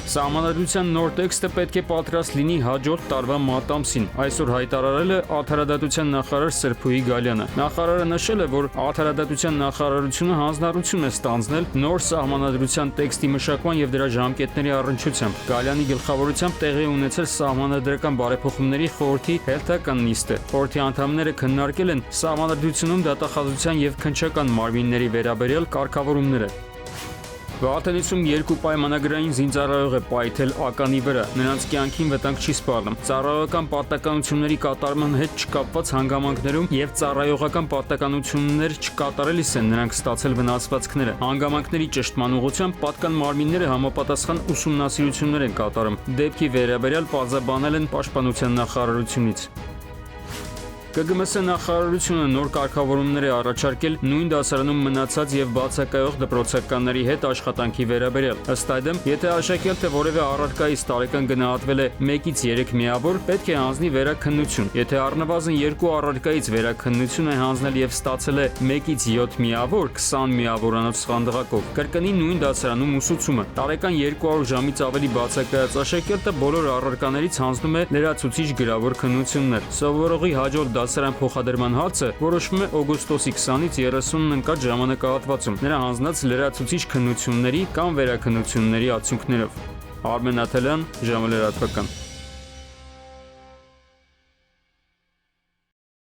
Սահմանադրության նոր տեքստը պետք է պատրաստ լինի հաջորդ տարվա մատ ամսին, այսօր հայտարարել է Արդարադատության նախարար Սրփուհի Գալյանը։ Նախարարը նշել է, որ Արդարադատության նախարարությունը հանձնառություն է ստանձնել նոր սահմանադրության տեքստի մշակման եւ դրա ժամկետների առնչությամբ։ Գալյանի գլխավորությամբ տեղի ունեցել սահմանադրական բարեփոխումների խորհրդի հերթական նիստը։ Խորհրդի անդամները քննարկել են սահմանադրությունում դատախազության եւ քննչական մարմինների վերաբերյալ կարգավորումները։ Վաղատենիցում 2 պայմանագրային զինծառայող է պայթել ականի վրա, նրանց կյանքին վտանգ չի սպառնում։ Ծառայողական պարտականությունների կատարման հետ չկապված հանգամանքներում եւ ծառայողական պարտականություններ չկատարելիս են նրանք ստացել վնասվածքները։ Հանգամանքների ճշտման ուղղությամբ պատկան մարմինները համապատասխան ուսումնասիրություններ են կատարում։ Դեպքի վերաբերյալ պարզաբանել են Պաշտպանության նախարարությունից։ ԿԳՄՍ նախարարությունը նոր կարգավորումներ է առաջարկել նույն դասարանում մնացած եւ բացակայող դպրոցականների հետ աշխատանքի վերաբերյալ։ Ըստ այդմ, եթե աշակերտը որևէ առարկայից տարեկան գնահատվել է 1-ից 3 միավոր, պետք է հանձնի վերաքննություն։ Եթե առնվազն 2 առարկայից վերաքննություն է հանձնել եւ ստացել է 1-ից 7 միավոր, 20 միավորանոց սխանդղակով, կրկնի նույն դասարանում ուսուցումը։ Տարեկան 200 ժամից ավելի բացակայած աշակերտը բոլոր առարկաներից հանձնում է լրացուցիչ գրավոր քննություններ։ Սովորողի հաջորդ դասարան փոխադրման հարցը որոշվում է օգոստոսի 20-ից 30-ն ընկած ժամանակահատվածում նրա հանձնած լրացուցիչ քննությունների կամ վերաքննությունների արդյունքներով։ Արմեն Աթելյան, ժամը լրատվական։